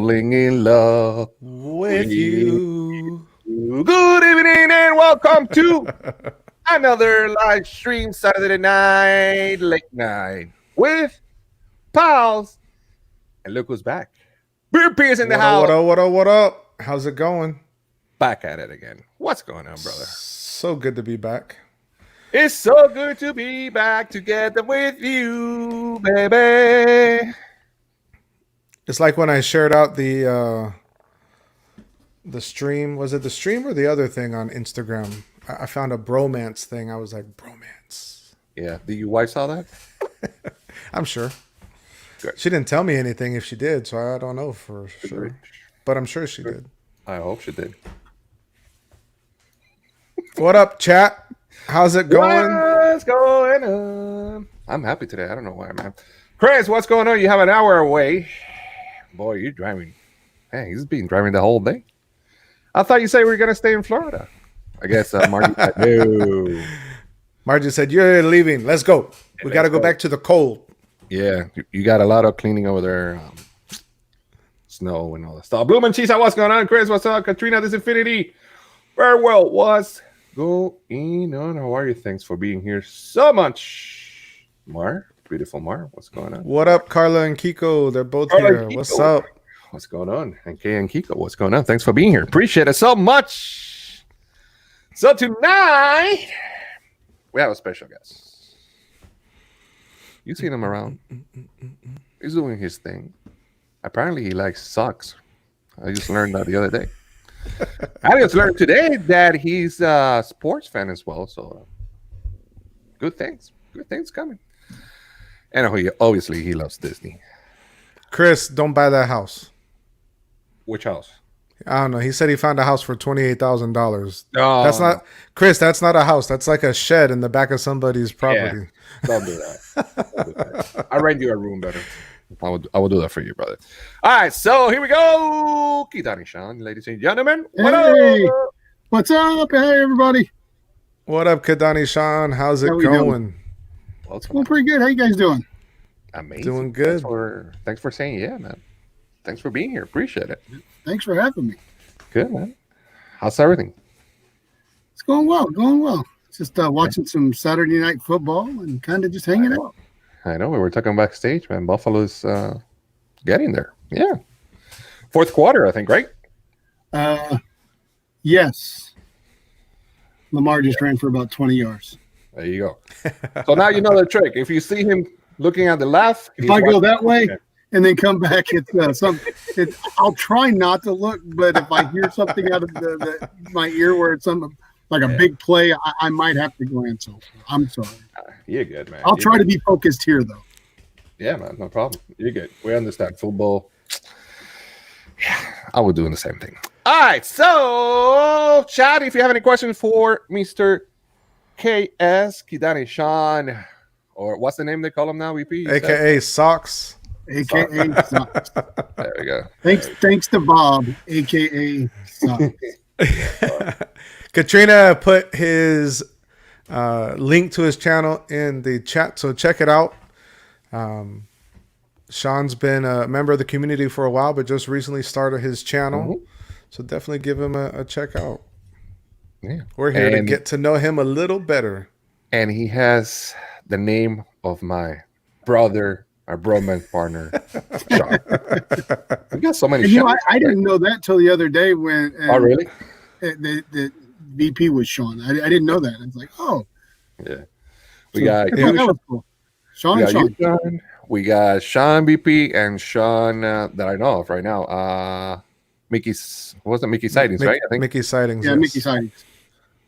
falling in love with you. Good evening and welcome to another live stream Saturday night, late night with pals. And look who's back. Beer P is in the house. What up? How's it going? Back at it again. What's going on, brother? So good to be back. It's so good to be back together with you, baby. It's like when I shared out the stream. Was it the stream or the other thing on Instagram? I found a bromance thing. I was like, bromance. Yeah. Did your wife saw that? I'm sure. Good. She didn't tell me anything if she did, so I don't know for sure. But I'm sure she did. I hope she did. What up, chat? How's it going? What's going on? I'm happy today. I don't know why, man. Chris, what's going on? You have an hour away. Boy, you're driving. Hey, he's been driving the whole day. I thought you said we were going to stay in Florida. I guess Margie said no. Margie said, you're leaving. Let's go. We got to go back to the cold. Yeah, you got a lot of cleaning over there. Snow and all that stuff. Bloom and Cheese, what's going on? Chris, what's up? Katrina, this Infinity. Very well. What's going on? How are you? Thanks for being here so much. Marr, beautiful Marr, what's going on? What up, Carla and Kiko? They're both here. What's up? What's going on? And Kay and Kiko, what's going on? Thanks for being here. Appreciate it so much. So tonight, we have a special guest. You seen him around. He's doing his thing. Apparently, he likes socks. I just learned that the other day. I just learned today that he's a sports fan as well. So, good things coming. And obviously, he loves Disney. Chris, don't buy that house. Which house? I don't know. He said he found a house for $28,000. No, that's not Chris. That's not a house. That's like a shed in the back of somebody's property. Yeah, don't do that. I rent you a room better. I will do that for you, brother. All right, so here we go. Kidani Shawn, ladies and gentlemen. Hey, what's up? Hey, everybody. What up, Kidani Shawn? How's it going? Well, it's going pretty good. How you guys doing? Amazing. Doing good. Thanks for saying yeah, man. Thanks for being here. Appreciate it. Thanks for having me. Good, man. How's everything? It's going well. Just watching some Saturday night football and kind of just hanging out. I know. We were talking backstage, man. Buffalo's getting there. Yeah. Fourth quarter, I think, right? Yes. Lamar just ran for about 20 yards. There you go. So now you know the trick. If you see him looking at the left, if I go that way and then come back, I'll try not to look, but if I hear something out of my ear where it's something like a big play, I might have to glance over. I'm sorry. You're good, man. I'll try to be focused here, though. Yeah, man, no problem. You're good. We understand football. Yeah, I was doing the same thing. All right, so chat, if you have any questions for Mr. KS Kidani Shawn, or what's the name they call him now, VP? AKA Socks. AKA Socks. There we go. Thanks to Bob, AKA Socks. Katrina put his link to his channel in the chat, so check it out. Shawn's been a member of the community for a while, but just recently started his channel. So definitely give him a check out. Yeah, we're here to get to know him a little better. And he has the name of my brother, our bromance partner, Shawn. We got so many. I didn't know that till the other day when. Oh, really? The VP was Shawn. I didn't know that. I was like, oh. Yeah. We got cool. Shawn and Shawn. We got Shawn VP and Shawn that I know of right now. Mickey's, wasn't Mickey Sightings, right? I think Mickey Sightings. Yeah, yes. Mickey Sightings.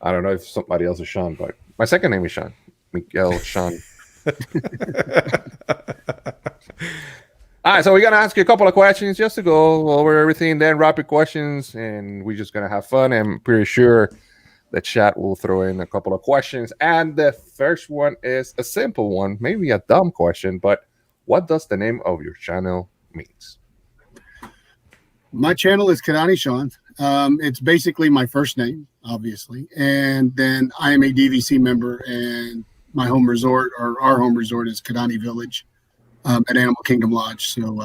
I don't know if somebody else is Shawn, but my second name is Shawn. Miguel Shawn. All right, so we're gonna ask you a couple of questions just to go over everything, then rapid questions, and we're just gonna have fun. I'm pretty sure the chat will throw in a couple of questions. And the first one is a simple one, maybe a dumb question, but what does the name of your channel means? My channel is Kidani Shawn. It's basically my first name, obviously, and then I am a DVC member, and my home resort, or our home resort, is Kidani Village at Animal Kingdom Lodge. So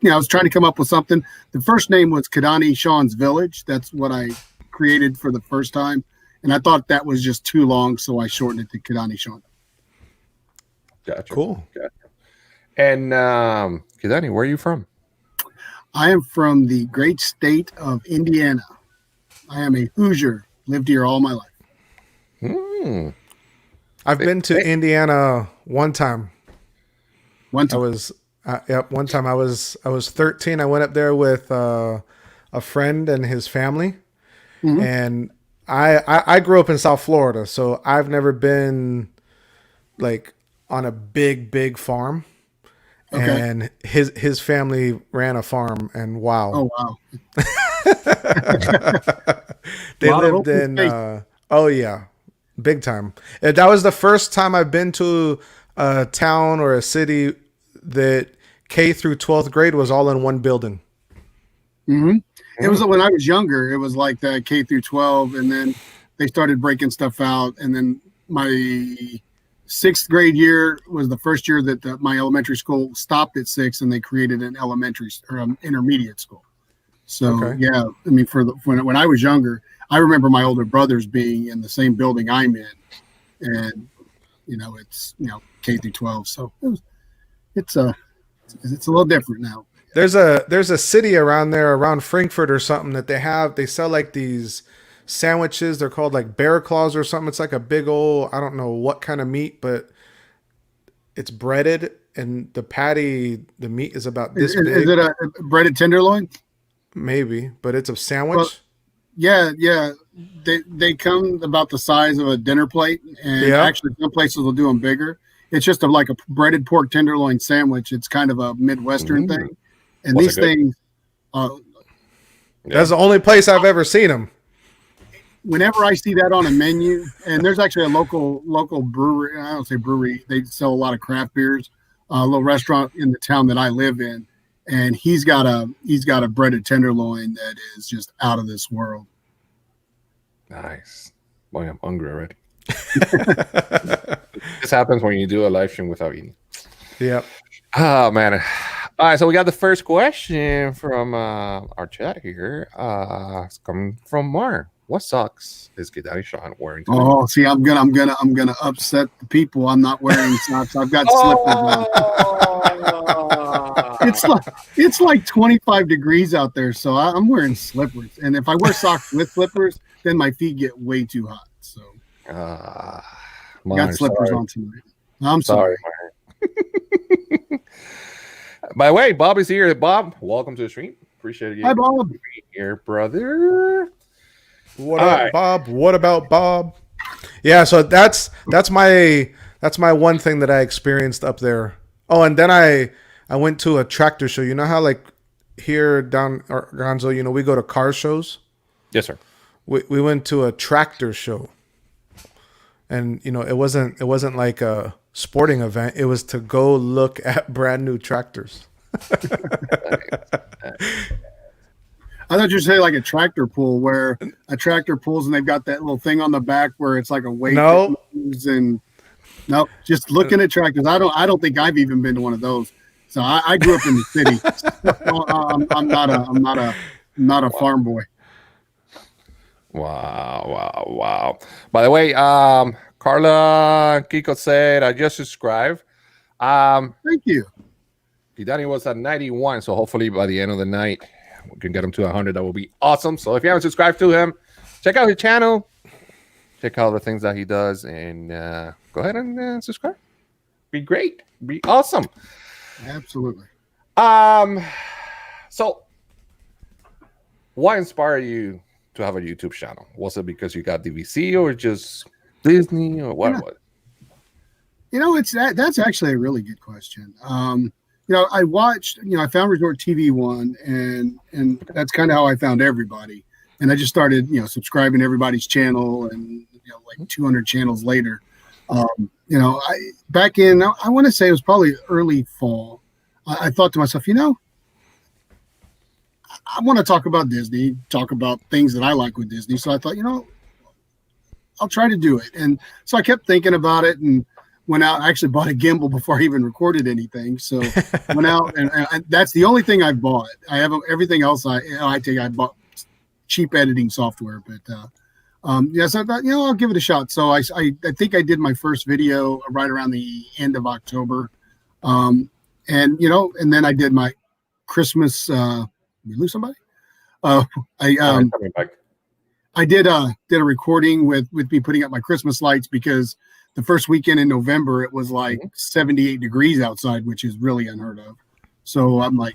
I was trying to come up with something. The first name was Kidani Shawn's Village. That's what I created for the first time. And I thought that was just too long, so I shortened it to Kidani Shawn. Gotcha. Cool. Gotcha. And Kidani, where are you from? I am from the great state of Indiana. I am a Hoosier. Lived here all my life. I've been to Indiana one time. One time. One time I was 13. I went up there with a friend and his family, and I grew up in South Florida, so I've never been like on a big farm. Okay. And his family ran a farm, and wow. Oh wow. They lived in big time. And that was the first time I've been to a town or a city that K through 12th grade was all in one building. It was when I was younger. It was like that K through 12, and then they started breaking stuff out. And then my 6th grade year was the first year that my elementary school stopped at 6, and they created an elementary or intermediate school. So yeah, I mean, when I was younger, I remember my older brothers being in the same building I'm in, and it's K through 12. So it's a little different now. There's a city around there, around Frankfurt or something, that they sell like these sandwiches. They're called like bear claws or something. It's like a big old, I don't know what kind of meat, but it's breaded, and the meat is about this big. Is it a breaded tenderloin? Maybe, but it's a sandwich. Well, yeah. They come about the size of a dinner plate, and actually some places will do them bigger. It's just like a breaded pork tenderloin sandwich. It's kind of a Midwestern thing. And these things, that's the only place I've ever seen them. Whenever I see that on a menu, and there's actually a local brewery, I don't say brewery, they sell a lot of craft beers, a little restaurant in the town that I live in, and he's got a breaded tenderloin that is just out of this world. Nice. Boy, I'm hungry already. This happens when you do a live stream without eating. Yep. Oh man. All right, so we got the first question from our chat here. It's coming from Marr. What socks is Kidani Shawn wearing today? Oh, see, I'm gonna upset the people. I'm not wearing socks. I've got slippers on. It's like 25 degrees out there, so I'm wearing slippers. And if I wear socks with slippers, then my feet get way too hot. So I got slippers on tonight. I'm sorry. By the way, Bob is here. Bob, welcome to the stream. Appreciate you. Hi, Bob. Being here, brother. What up, Bob? What about Bob? Yeah, so that's my one thing that I experienced up there. Oh, and then I went to a tractor show. You know how like here down Gonzo, we go to car shows? Yes, sir. We went to a tractor show. And it wasn't like a sporting event. It was to go look at brand new tractors. I thought you'd say like a tractor pull, where a tractor pulls and they've got that little thing on the back where it's like a weight. No, just looking at tractors. I don't think I've even been to one of those. So I grew up in the city. I'm not a farm boy. Wow. By the way, Carla Kiko said, I just subscribed. Thank you. Kidani was at 91, so hopefully by the end of the night, we can get him to 100. That will be awesome. So if you haven't subscribed to him, check out his channel. Check out the things that he does, and go ahead and subscribe. Be great. Be awesome. Absolutely. So what inspired you to have a YouTube channel? Was it because you got DVC or just Disney or what? That's actually a really good question. I watched, I found Resort TV One, and that's kind of how I found everybody. And I just started, subscribing to everybody's channel, and like 200 channels later, back in, I want to say it was probably early fall. I thought to myself, I want to talk about Disney, talk about things that I like with Disney. So I thought, I'll try to do it. And so I kept thinking about it. And went out. I actually bought a gimbal before I even recorded anything. So went out, and that's the only thing I've bought. I have everything else. I bought cheap editing software, but yes, I thought I'll give it a shot. So I think I did my first video right around the end of October, and then I did my Christmas. We lose somebody. I did a recording with me putting up my Christmas lights because the first weekend in November it was like 78 degrees outside, which is really unheard of. So I'm like,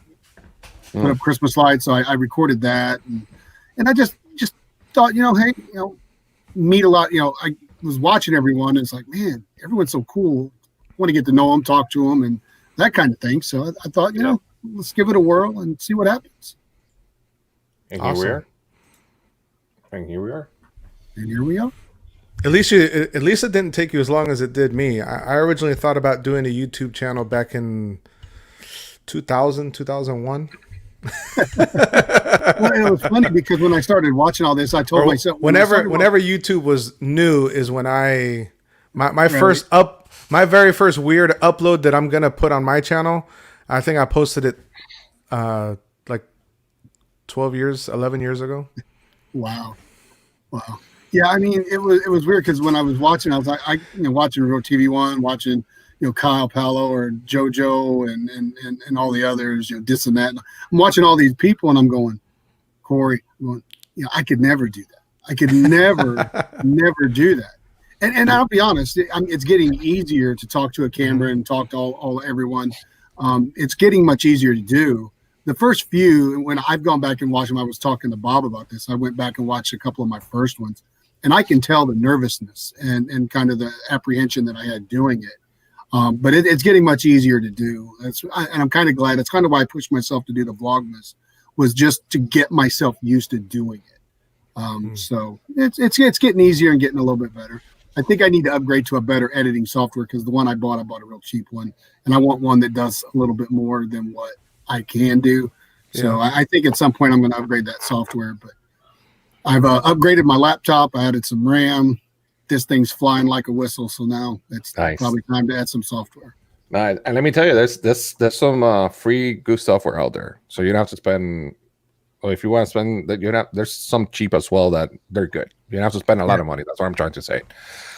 put up Christmas lights. So I recorded that, and I just thought, hey, meet a lot. I was watching everyone, and it's like, man, everyone's so cool. I want to get to know them, talk to them, and that kind of thing. So I thought, let's give it a whirl and see what happens. And awesome. Here we are. And here we are. And here we are. At least it didn't take you as long as it did me. I originally thought about doing a YouTube channel back in 2000, 2001. Well, it was funny because when I started watching all this, I told myself whenever YouTube was new is when my very first weird upload that I'm gonna put on my channel. I think I posted it like 11 years ago. Wow. Yeah, I mean, it was weird because when I was watching, I was like, watching Real TV One, watching Kyle Palo or JoJo and all the others, this and that. And I'm watching all these people, and I'm going, Corey, I could never do that. I could never do that. And I'll be honest, it's getting easier to talk to a camera and talk to everyone. It's getting much easier to do. The first few, when I've gone back and watched them, I was talking to Bob about this. I went back and watched a couple of my first ones, and I can tell the nervousness and kind of the apprehension that I had doing it. But it's getting much easier to do. And I'm kind of glad. It's kind of why I pushed myself to do the Vlogmas, was just to get myself used to doing it. So it's getting easier and getting a little bit better. I think I need to upgrade to a better editing software because the one I bought a real cheap one, and I want one that does a little bit more than what I can do. So I think at some point I'm going to upgrade that software, but I've upgraded my laptop. I added some RAM. This thing's flying like a whistle. So now it's probably time to add some software. Nice. And let me tell you, there's some free good software out there. So you don't have to spend, or if you want to spend that, there's some cheap as well that they're good. You don't have to spend a lot of money. That's what I'm trying to say.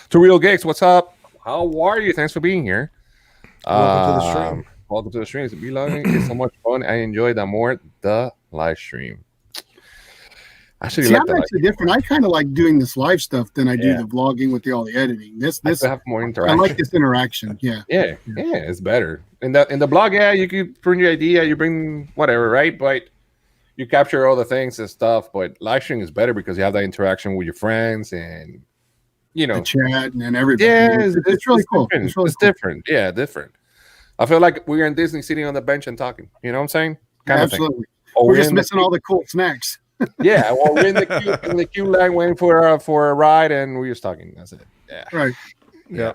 To Real Gigs, what's up? How are you? Thanks for being here. Welcome to the stream. Welcome to the stream. It's so much fun. I enjoy the live stream. Actually, I'm actually different. I kind of like doing this live stuff than I do the vlogging with all the editing. This have more interaction. I like this interaction. Yeah, it's better. In the blog, you could bring your idea, you bring whatever, right? But you capture all the things and stuff. But live stream is better because you have that interaction with your friends and the chat and everybody. Yeah, it's really cool. It's different. Yeah, different. I feel like we're in Disney sitting on the bench and talking. You know what I'm saying? Absolutely. We're just missing all the cool snacks. Yeah, well, we're in the queue line waiting for a ride, and we're just talking. That's it. Yeah. Right. Yeah.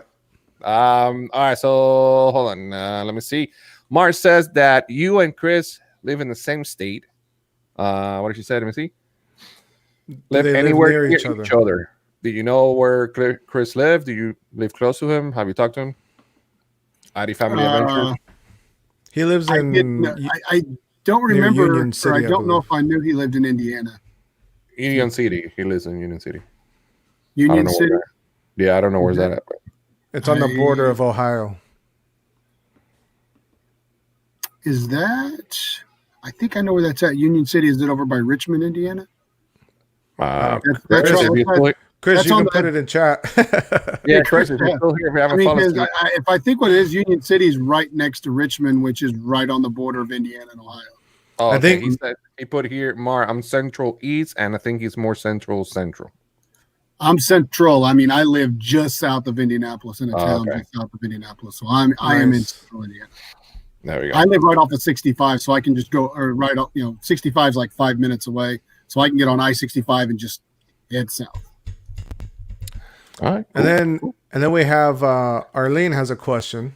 All right. So hold on. Let me see. Marr says that you and Chris live in the same state. What did she say? Let me see. Live anywhere near each other. Do you know where Chris lived? Do you live close to him? Have you talked to him? Addy Family Adventure. He lives in. I don't remember. Union City, I don't know if I knew he lived in Indiana. Union City. He lives in Union City. Union City. I don't know where's that at. It's on the border of Ohio. Is that? I think I know where that's at. Union City. Is it over by Richmond, Indiana? Chris, you can put it in chat. Yeah, Chris, if you're still here, if you haven't followed. If I think what it is, Union City is right next to Richmond, which is right on the border of Indiana and Ohio. Oh, I think he said he put here, Marr, I'm Central East, and I think he's more Central. I'm Central. I mean, I live just south of Indianapolis in a town just south of Indianapolis. So I am in Central Indiana. There we go. I live right off of 65, so I can just go right up. 65 is like 5 minutes away, so I can get on I-65 and just head south. All right. Cool. And then we have Arlene has a question.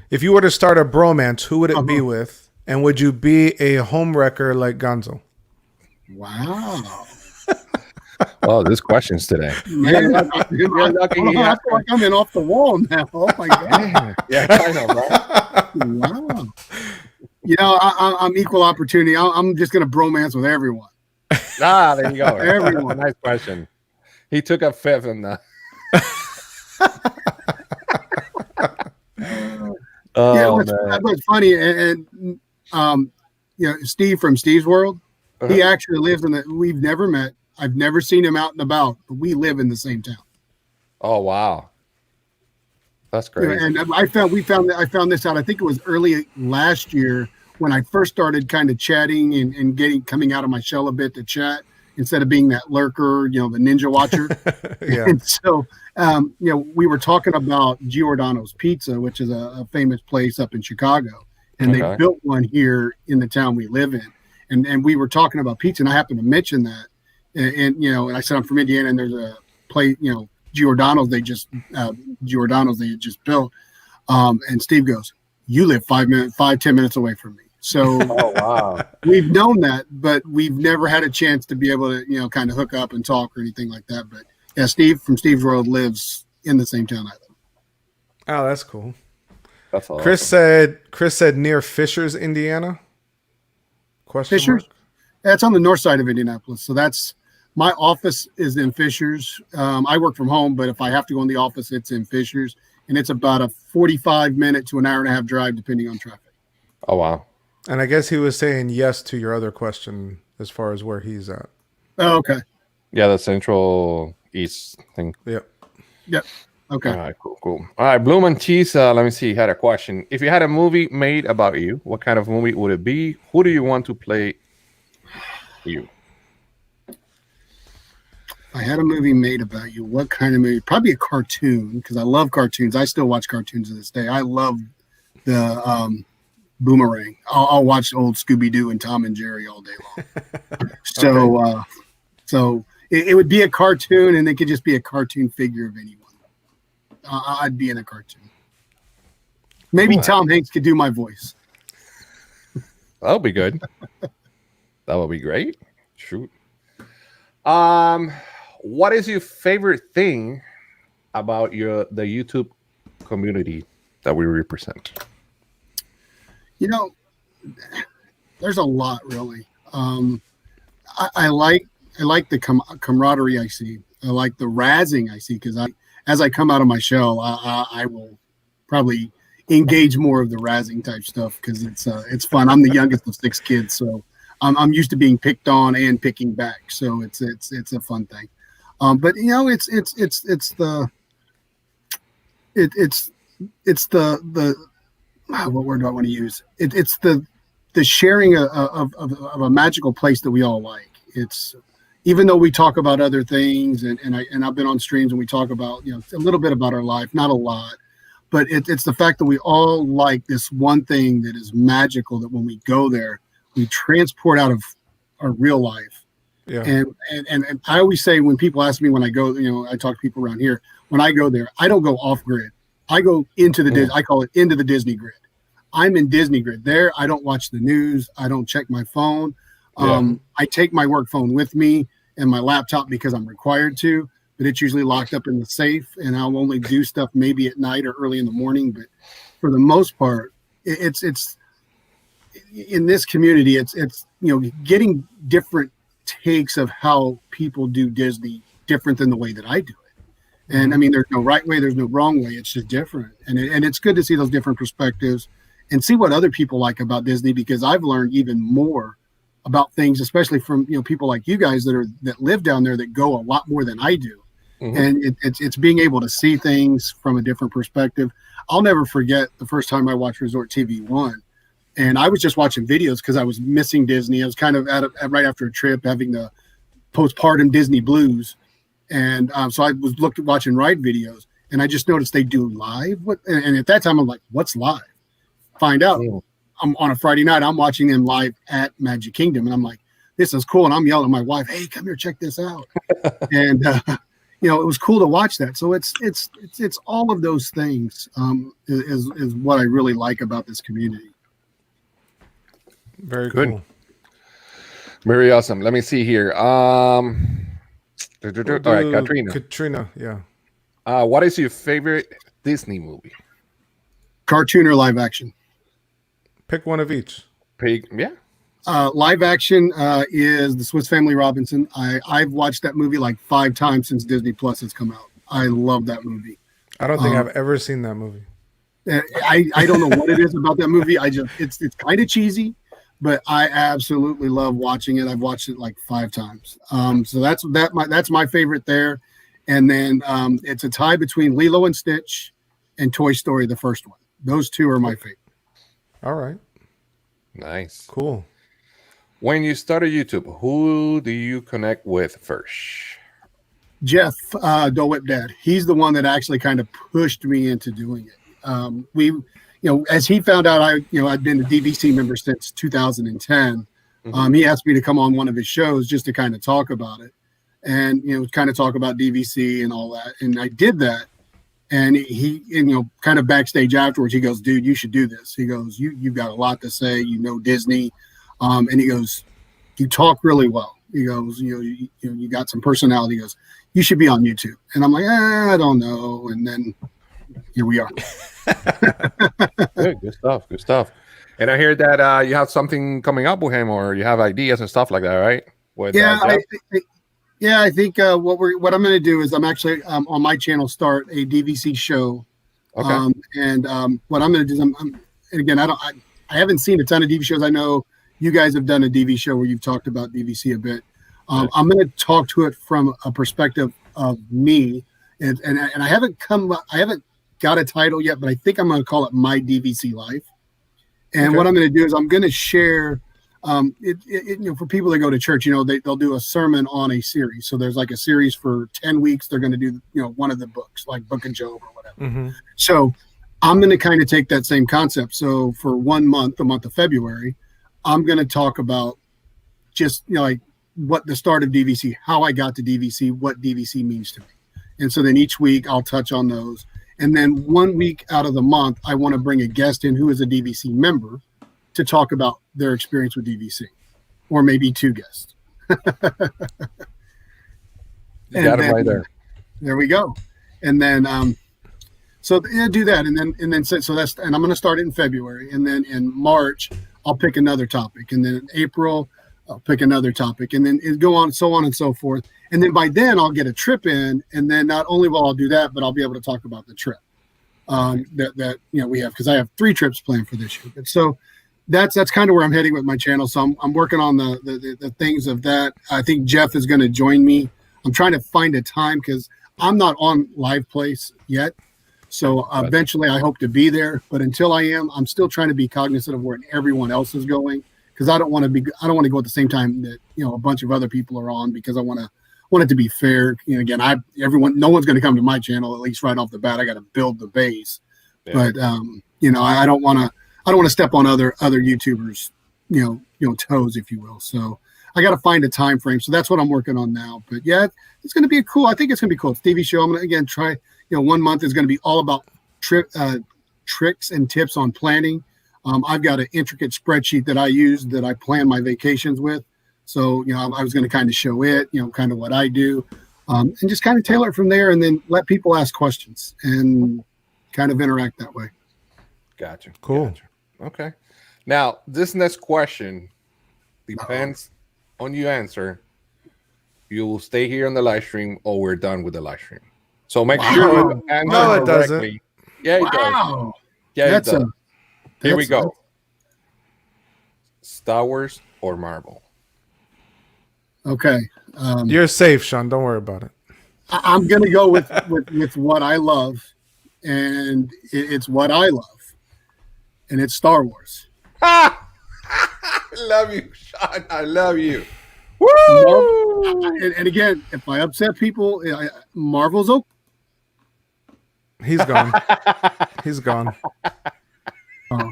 If you were to start a bromance, who would it be with? And would you be a home wrecker like Gonzo? Wow. Oh, there's questions today. Man, I feel like I'm in off the wall now. Oh my god! Yeah, I know, right? Wow. You know, I'm equal opportunity. I'm just gonna bromance with everyone. Ah, there you go. Everyone. Nice question. He took a fifth and what's funny, and you know, Steve from Steve's World, he actually lives in the. We've never met. I've never seen him out and about, but we live in the same town. Oh wow, that's great. And I found this out. I think it was early last year when I first started kind of chatting and coming out of my shell a bit to chat instead of being that lurker, you know, the ninja watcher. Yeah. And so, you know, we were talking about Giordano's Pizza, which is a famous place up in Chicago, and they built one here in the town we live in. And we were talking about pizza, and I happened to mention that. And you know, and I said I'm from Indiana, and there's a place, you know, Giordano's they just built. And Steve goes, "You live 10 minutes away from me." So wow, we've known that, but we've never had a chance to be able to, you know, kind of hook up and talk or anything like that. But yeah, Steve from Steve's World lives in the same town I live. Oh, that's cool. That's awesome. Chris said near Fishers, Indiana. Fishers? That's on the north side of Indianapolis. So that's my office is in Fishers. I work from home, but if I have to go in the office, it's in Fishers, and it's about a 45-minute to an hour and a half drive, depending on traffic. Oh wow! And I guess he was saying yes to your other question as far as where he's at. Oh, okay. Yeah, the Central East thing. Yep. Okay. All right, cool. All right, Bloom and Cheese. Let me see. He had a question. If you had a movie made about you, what kind of movie would it be? Who do you want to play you? If I had a movie made about you, what kind of movie? Probably a cartoon, because I love cartoons. I still watch cartoons to this day. I love the Boomerang. I'll watch old Scooby-Doo and Tom and Jerry all day long. So it would be a cartoon, and it could just be a cartoon figure of anyone. I'd be in a cartoon. Maybe Tom Hanks could do my voice. That'll be good. That would be great. Shoot. What is your favorite thing about the YouTube community that we represent? You know, there's a lot, really. I like the camaraderie I see. I like the razzing I see, because as I come out of my shell, I will probably engage more of the razzing type stuff, because it's fun. I'm the youngest of 6 kids, so I'm used to being picked on and picking back. So it's a fun thing. But you know, it's the what word do I want to use? It's the sharing of a magical place that we all like. It's even though we talk about other things, and I've been on streams and we talk about, you know, a little bit about our life, not a lot, but it's the fact that we all like this one thing that is magical, that when we go there, we transport out of our real life. Yeah. And I always say, when people ask me, when I go, you know, I talk to people around here, when I go there, I don't go off grid. I go into I call it into the Disney grid. I'm in Disney grid. There, I don't watch the news. I don't check my phone. I take my work phone with me and my laptop because I'm required to, but it's usually locked up in the safe, and I'll only do stuff maybe at night or early in the morning. But for the most part, it's in this community, it's you know, getting different takes of how people do Disney different than the way that I do it. And I mean, there's no right way, there's no wrong way. It's just different. And it's good to see those different perspectives and see what other people like about Disney, because I've learned even more about things, especially from, you know, people like you guys that live down there, that go a lot more than I do. And it's being able to see things from a different perspective. I'll never forget the first time I watched Resort TV 1. And I was just watching videos because I was missing Disney. I was kind of right after a trip, having the postpartum Disney blues. And so I was watching ride videos, and I just noticed they do live. And at that time, I'm like, what's live? Find out. I'm on a Friday night, I'm watching them live at Magic Kingdom. And I'm like, this is cool. And I'm yelling at my wife, hey, come here, check this out. And, you know, it was cool to watch that. So it's all of those things is what I really like about this community. Very good. Cool. Very awesome. Let me see here. All right, Katrina. Katrina, yeah. What is your favorite Disney movie? Cartoon or live action? Pick one of each. Yeah. Live action is the Swiss Family Robinson. I've watched that movie like 5 times since Disney Plus has come out. I love that movie. I don't think I've ever seen that movie. I don't know what it is about that movie. It's kind of cheesy, but I absolutely love watching it. I've watched it like 5 times. So that's my favorite there. And then it's a tie between Lilo and Stitch and Toy Story, the first one. Those 2 are my favorite. All right. Nice. Cool. When you started YouTube, who do you connect with first? Jeff, Dole Whip Dad. He's the one that actually kind of pushed me into doing it. As he found out, I'd been a DVC member since 2010. Mm-hmm. He asked me to come on one of his shows just to kind of talk about it, and kind of talk about DVC and all that. And I did that. And he, kind of backstage afterwards, he goes, "Dude, you should do this." He goes, "You've got a lot to say. Disney." And he goes, "You talk really well." He goes, you got some personality." He goes, "You should be on YouTube." And I'm like, I don't know. And then here we are. Good stuff. Good stuff. And I hear that you have something coming up with him, or you have ideas and stuff like that, right? I think what I'm going to do is I'm actually on my channel start a DVC show. Okay. What I'm going to do is and again, I haven't seen a ton of DVC shows. I know you guys have done a DV show where you've talked about DVC a bit. I'm going to talk to it from a perspective of me, and I haven't got a title yet, but I think I'm going to call it My DVC Life. And what I'm going to do is I'm going to share. For people that go to church, they'll do a sermon on a series. So there's like a series for 10 weeks. They're going to do, one of the books, like Book of Job or whatever. Mm-hmm. So I'm going to kind of take that same concept. So for 1 month, the month of February, I'm going to talk about just, like what the start of DVC, how I got to DVC, what DVC means to me. And so then each week I'll touch on those. And then 1 week out of the month, I want to bring a guest in who is a DVC member to talk about their experience with DVC, or maybe 2 guests. Got it right there. There we go. And then, do that. And I'm going to start it in February. And then in March, I'll pick another topic. And then in April, I'll pick another topic. And then it go on and so forth. And then by then I'll get a trip in. And then not only will I do that, but I'll be able to talk about the trip that we have, because I have 3 trips planned for this year. And so that's kind of where I'm heading with my channel. So I'm working on the things of that. I think Jeff is going to join me. I'm trying to find a time because I'm not on Live Place yet. So eventually I hope to be there. But until I am, I'm still trying to be cognizant of where everyone else is going, because I don't want to go at the same time that, a bunch of other people are on, because I want it to be fair. Again, no one's going to come to my channel, at least right off the bat. I got to build the base. Yeah. But I don't want to step on other YouTubers, toes, if you will. So I got to find a time frame. So that's what I'm working on now. But yeah, it's going to be cool. I think it's going to be cool. It's a TV show. I'm going to, again, try, 1 month is going to be all about tricks and tips on planning. I've got an intricate spreadsheet that I use that I plan my vacations with. So, I was going to kind of show it, kind of what I do, and just kind of tailor it from there, and then let people ask questions and kind of interact that way. Gotcha. Cool. Gotcha. Okay. Now, this next question depends on your answer. You will stay here on the live stream, or we're done with the live stream. So make sure you answer no, it correctly. doesn't. Yeah, it does. Yeah, it does. Here we go. Star Wars or Marvel? Okay. You're safe, Shawn. Don't worry about it. I'm going to go with what I love, and it's what I love, and it's Star Wars. I love you, Shawn. I love you. Woo! And again, if I upset people, Marvel's open. He's gone. He's gone. I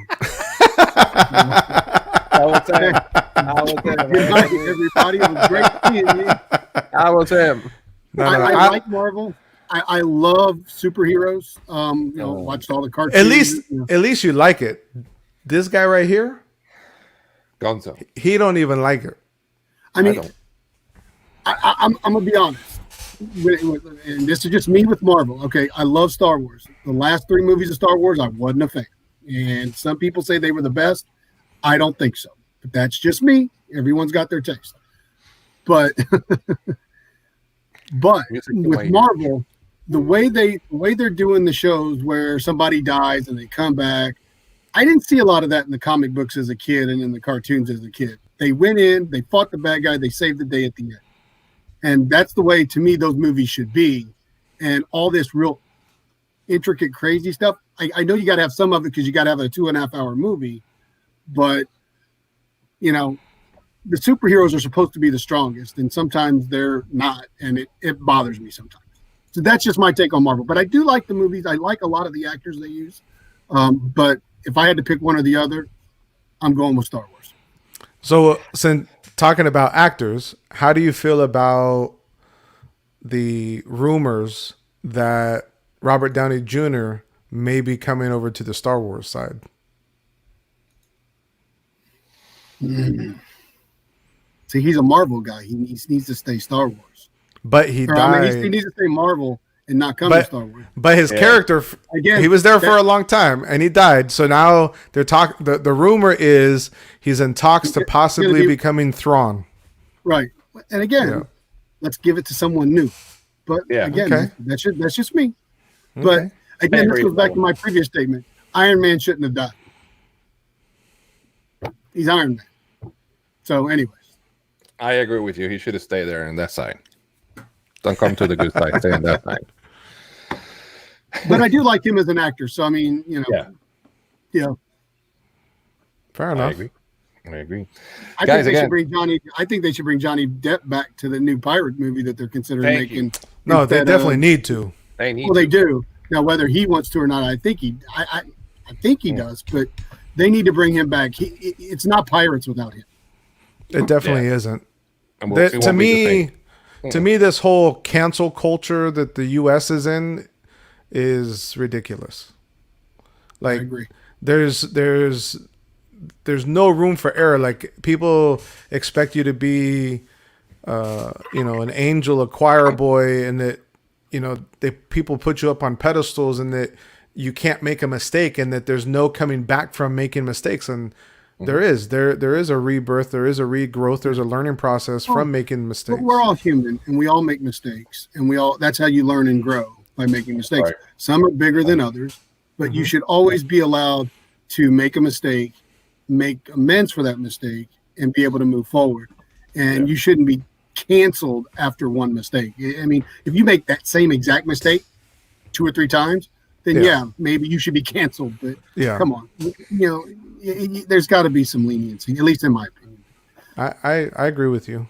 will say. Good night, everybody. It was great seeing you. I will say. I like Marvel. I love superheroes. Watched all the cartoons. At least you like it. This guy right here, Gonzo. He don't even like it. I mean, I'm gonna be honest. and this is just me with Marvel. Okay, I love Star Wars. The last 3 movies of Star Wars, I wasn't a fan. And some people say they were the best. I don't think so. But that's just me. Everyone's got their taste. But with Marvel, the way they're doing the shows where somebody dies and they come back, I didn't see a lot of that in the comic books as a kid and in the cartoons as a kid. They went in, they fought the bad guy, they saved the day at the end. And that's the way, to me, those movies should be. And all this real intricate, crazy stuff, I know you got to have some of it because you got to have a 2.5 hour movie. But, you know, the superheroes are supposed to be the strongest, and sometimes they're not. And it bothers me sometimes. So that's just my take on Marvel. But I do like the movies. I like a lot of the actors they use. But if I had to pick one or the other, I'm going with Star Wars. So, since talking about actors, how do you feel about the rumors that Robert Downey Jr. may be coming over to the Star Wars side? See, he's a Marvel guy. He needs to stay Star Wars. But he died. He needs to stay Marvel and not come to Star Wars. But his character, again, he was there for a long time and he died. So now they're the rumor is he's in talks to possibly becoming Thrawn. Right. And again, let's give it to someone new. But again, that's just me. But again, this goes back to my previous statement. Iron Man shouldn't have died. He's Iron Man. So anyways. I agree with you. He should have stayed there on that side. Don't come to the good side. Stay on that side. But I do like him as an actor. So, I mean, you know. Yeah. Fair enough. I agree. I think they should bring Johnny Depp back to the new pirate movie that they're considering making. No, they definitely need to. They do. Now, whether he wants to or not, I think he does. But they need to bring him back. It's not pirates without him. It definitely isn't. To me, this whole cancel culture that the U.S. is in is ridiculous. Like, I agree. There's no room for error. Like, people expect you to be, an angel, a choir boy, and that, people put you up on pedestals, and that you can't make a mistake, and that there's no coming back from making mistakes. And there is a rebirth, there is a regrowth, there's a learning process from making mistakes. But we're all human, and we all make mistakes, and that's how you learn and grow, by making mistakes. Right. Some are bigger than others, but you should always be allowed to make a mistake, make amends for that mistake, and be able to move forward. And you shouldn't be canceled after one mistake. I mean, if you make that same exact mistake 2 or 3 times, then maybe you should be canceled. But come on, there's got to be some leniency, at least in my opinion. I agree with you.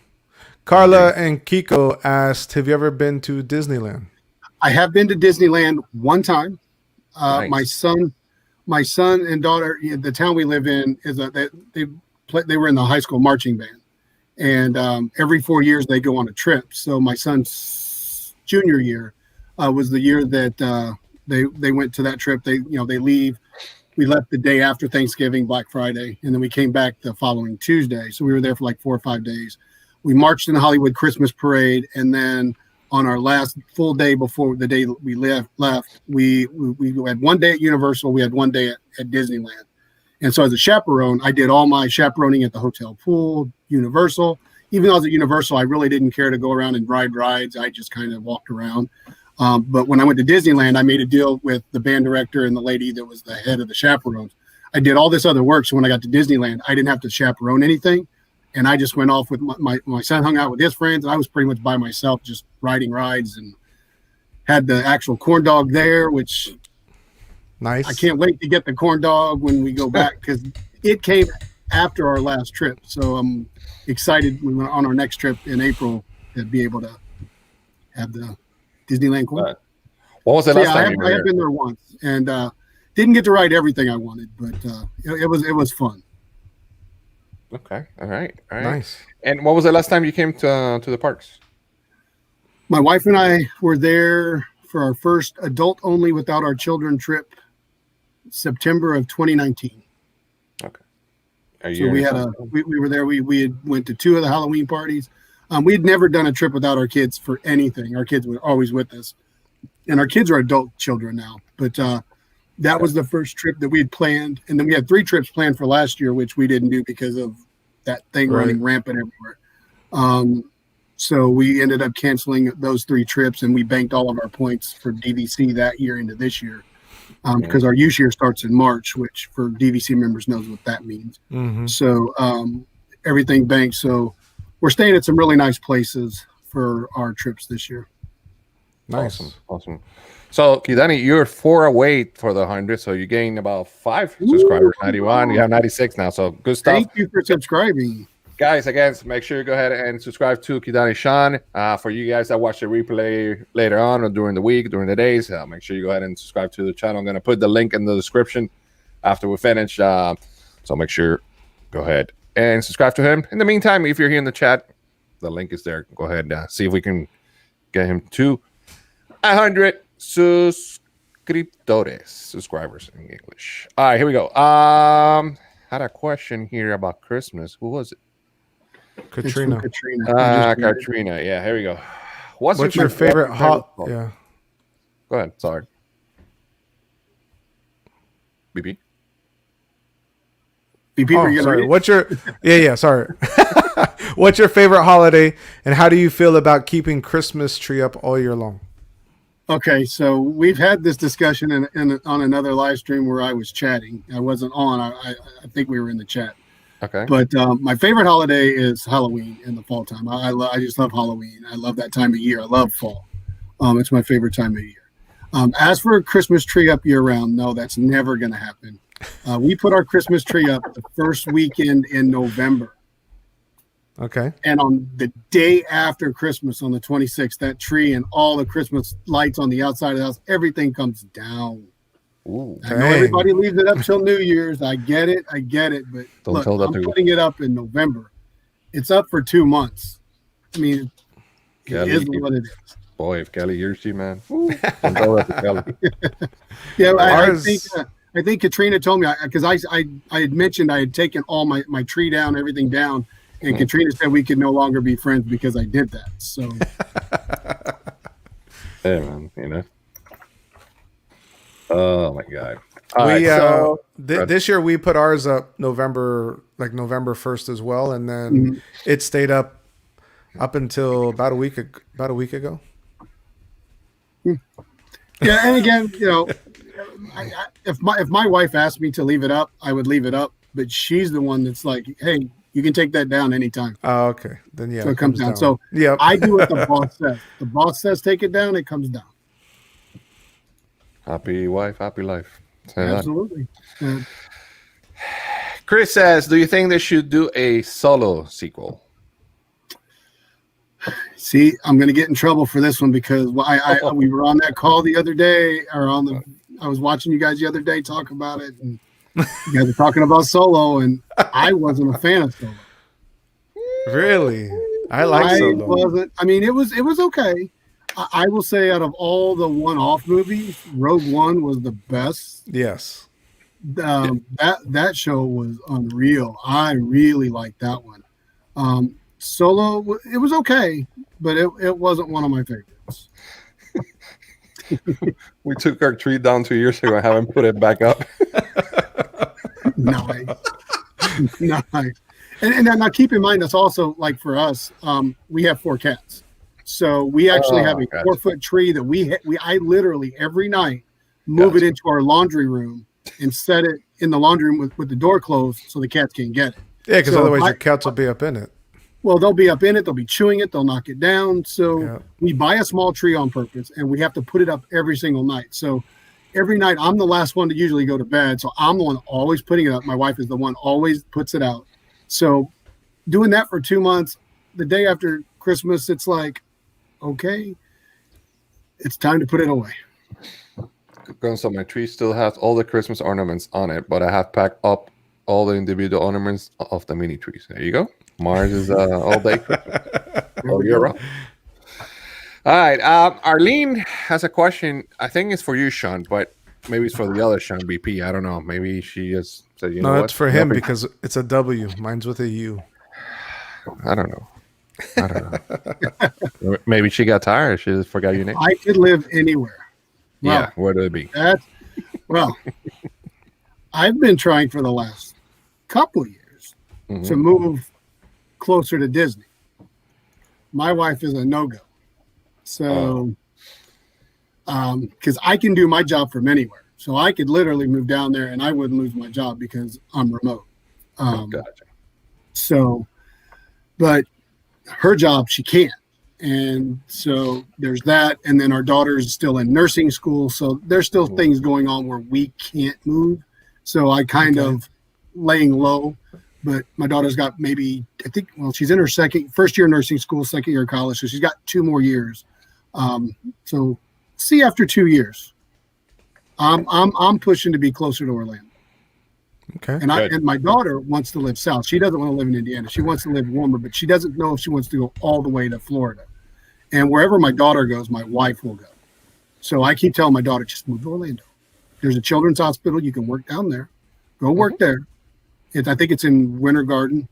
Carla and Kiko asked, have you ever been to Disneyland? I have been to Disneyland one time. Nice. My son and daughter, the town we live in, they were in the high school marching band, and every 4 years they go on a trip. So my son's junior year was the year that they went to that trip. They leave. We left the day after Thanksgiving, Black Friday, and then we came back the following Tuesday. So we were there for like 4 or 5 days. We marched in the Hollywood Christmas parade, and then on our last full day before the day we left, we had 1 day at Universal. We had 1 day at Disneyland. And so as a chaperone, I did all my chaperoning at the hotel pool, Universal. Even though I was at Universal, I really didn't care to go around and ride rides. I just kind of walked around. But when I went to Disneyland, I made a deal with the band director and the lady that was the head of the chaperones. I did all this other work. So when I got to Disneyland, I didn't have to chaperone anything. And I just went off with my son, hung out with his friends. And I was pretty much by myself, just riding rides, and had the actual corn dog there, which nice. I can't wait to get the corn dog when we go back, because it came after our last trip. So I'm excited on our next trip in April to be able to have the Disneyland corn. What was the last time you were I have been there once, and didn't get to ride everything I wanted, but it was fun. Okay. All right. Nice. And what was the last time you came to the parks? My wife and I were there for our first adult-only without our children trip, September of 2019. Okay. So we were there. We had went to 2 of the Halloween parties. We'd never done a trip without our kids for anything. Our kids were always with us, and our kids are adult children now. But that was the first trip that we had planned, and then we had 3 trips planned for last year, which we didn't do because of that thing running rampant everywhere. So we ended up canceling those 3 trips, and we banked all of our points for DVC that year into this year, because our use year starts in March, which for DVC members knows what that means. So everything banked. So we're staying at some really nice places for our trips this year. Nice. Awesome. So, Kidani, you're 4 away for the 100, so you gained about 5 subscribers. 91. You have 96 now, so good stuff. Thank you for subscribing. Guys, again, make sure you go ahead and subscribe to Kidani Shawn. For you guys that watch the replay later on or during the week, during the days, make sure you go ahead and subscribe to the channel. I'm going to put the link in the description after we finish. So make sure, go ahead and subscribe to him. In the meantime, if you're here in the chat, the link is there. Go ahead and see if we can get him to 100 subscribers in English. All right, here we go. Had a question here about Christmas. Who was it? Katrina. Katrina. Yeah, here we go. What's your favorite Yeah. Go ahead. Sorry. BP. BP, sorry. What's your sorry. What's your favorite holiday, and how do you feel about keeping Christmas tree up all year long? Okay, so we've had this discussion on another live stream where I was chatting. I wasn't on. I think we were in the chat. Okay. But my favorite holiday is Halloween in the fall time. I just love Halloween. I love that time of year. I love fall. It's my favorite time of year. As for a Christmas tree up year round, no, that's never going to happen. We put our Christmas tree up the first weekend in November. Okay. And on the day after Christmas, on the 26th, that tree and all the Christmas lights on the outside of the house, everything comes down. Ooh, I know everybody leaves it up till New Year's. I get it. But look, I'm putting it up in November. It's up for 2 months. I mean, it is what it is. Boy, if Kelly hears you, man. Don't tell that to Kelly. Yeah, I think Katrina told me, because I had mentioned I had taken all my tree down, everything down, and Katrina said we could no longer be friends because I did that. So, hey, man, you know. Oh my God! This year we put ours up November 1st as well, and then it stayed up until about a week ago. Yeah, and again, you know, if my wife asked me to leave it up, I would leave it up. But she's the one that's like, hey, you can take that down anytime. Oh, okay. Then yeah, so it comes down. So yeah, I do what the boss says. The boss says take it down, it comes down. Happy wife, happy life. Absolutely. Chris says, do you think they should do a solo sequel? See, I'm going to get in trouble for this one because we were on that call the other day, I was watching you guys the other day talk about it, and you guys were talking about Solo, and I wasn't a fan of Solo. Really? I like Solo. I mean, it was okay. I will say, out of all the one-off movies, Rogue One was the best. Yes. That show was unreal. I really liked that one. Solo, it was okay, but it wasn't one of my favorites. We took our tree down 2 years ago. I haven't put it back up. Nice. And now keep in mind, that's also like for us, we have 4 cats. So we actually have a 4-foot tree that I literally every night move it into our laundry room and set it in the laundry room with the door closed so the cats can't get it. Yeah, because otherwise your cats will be up in it. Well, they'll be up in it. They'll be chewing it. They'll knock it down. So we buy a small tree on purpose, and we have to put it up every single night. So every night I'm the last one to usually go to bed. So I'm the one always putting it up. My wife is the one always puts it out. So doing that for 2 months, the day after Christmas, it's like, okay, it's time to put it away. So my tree still has all the Christmas ornaments on it, but I have packed up all the individual ornaments of the mini trees. There you go. Mars is all day Christmas. All year round. All right. Arlene has a question. I think it's for you, Shawn, but maybe it's for the other Shawn BP. I don't know. Maybe she just said, you know what? No, it's for him because it's a W. Mine's with a U. I don't know. I don't know. Maybe she got tired. She just forgot your name. I could live anywhere. Well, Yeah, where do it be? Well, I've been trying for the last couple of years to move closer to Disney. My wife is a no-go. So, because I can do my job from anywhere. So I could literally move down there and I wouldn't lose my job because I'm remote. Gotcha. So, but her job, she can't. And so there's that. And then our daughter's still in nursing school. So there's still things going on where we can't move. So I kind of laying low. But my daughter's got she's in her first year of nursing school, second year of college. So she's got 2 more years. So see after 2 years. I'm pushing to be closer to Orlando. Okay. And my daughter wants to live south. She doesn't want to live in Indiana. She wants to live warmer, but she doesn't know if she wants to go all the way to Florida. And wherever my daughter goes, my wife will go. So I keep telling my daughter, just move to Orlando. There's a children's hospital. You can work down there. Go work there. I think it's in Winter Garden.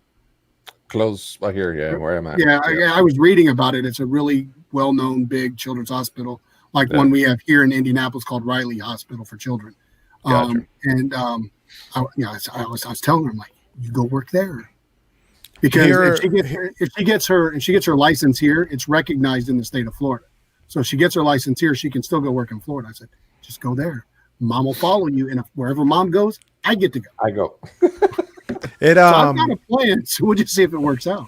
Close by here, yeah, where am I? Yeah, I was reading about it. It's a really well-known big children's hospital, like one we have here in Indianapolis called Riley Hospital for Children. Gotcha. I was telling her, I'm like, you go work there, because if she gets her license here, it's recognized in the state of Florida. So if she gets her license here, she can still go work in Florida. I said, just go there. Mom will follow you, and if wherever mom goes, I get to go. I go. So I've got a plan. So we'll just see if it works out.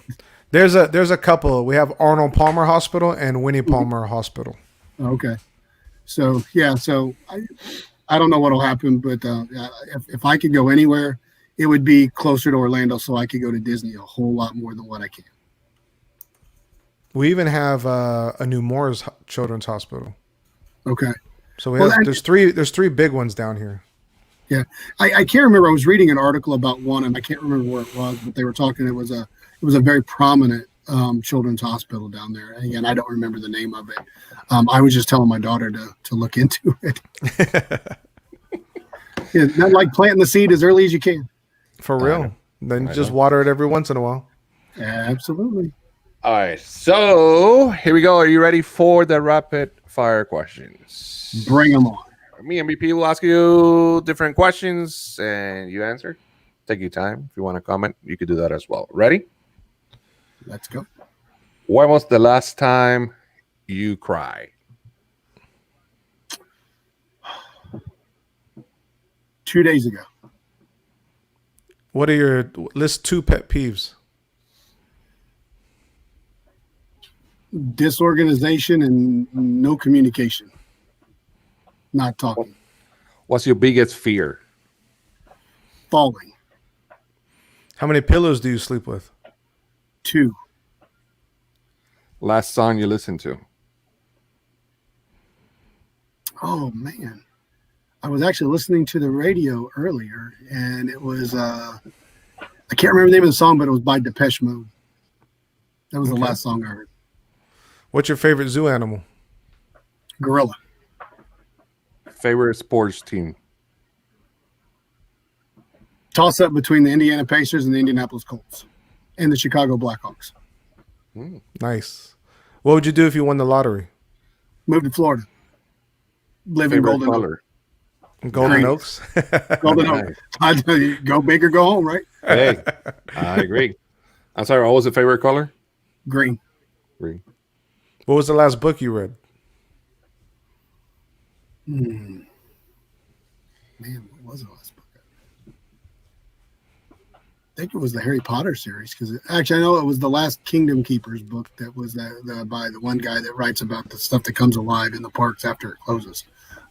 There's a couple. We have Arnold Palmer Hospital and Winnie Palmer Hospital. Okay. So yeah. So I don't know what'll happen, but if I could go anywhere, it would be closer to Orlando, so I could go to Disney a whole lot more than what I can. We even have a new Moore's Children's Hospital. Okay. So there's three big ones down here. Yeah, I can't remember. I was reading an article about one, and I can't remember where it was, but they were talking. It was a very prominent children's hospital down there. And again, I don't remember the name of it. I was just telling my daughter to look into it. Yeah, not like planting the seed as early as you can. For real. Then just water it every once in a while. Absolutely. All right, so here we go. Are you ready for the rapid fire questions? Bring them on. Me and BP will ask you different questions and you answer. Take your time. If you want to comment, you could do that as well. Ready? Let's go. When was the last time you cried? 2 days ago. What are your list 2 pet peeves? Disorganization and no communication. Not talking. What's your biggest fear? Falling. How many pillows do you sleep with? 2. Last song you listened to? Oh man, I was actually listening to the radio earlier, and it was I can't remember the name of the song, but it was by Depeche Mode. That was the last song I heard. What's your favorite zoo animal? Gorilla. Favorite sports team? Toss up between the Indiana Pacers and the Indianapolis Colts and the Chicago Blackhawks. Nice. What would you do if you won the lottery? Move to Florida. Live in Golden color? Golden Oaks? Golden Oaks. I tell you, go big or go home, right? Hey, I agree. I'm sorry, what was the favorite color? Green. Green. What was the last book you read? Man, what was the last book? I think it was the Harry Potter series, because actually I know it was the last Kingdom Keepers book that was by the one guy that writes about the stuff that comes alive in the parks after it closes.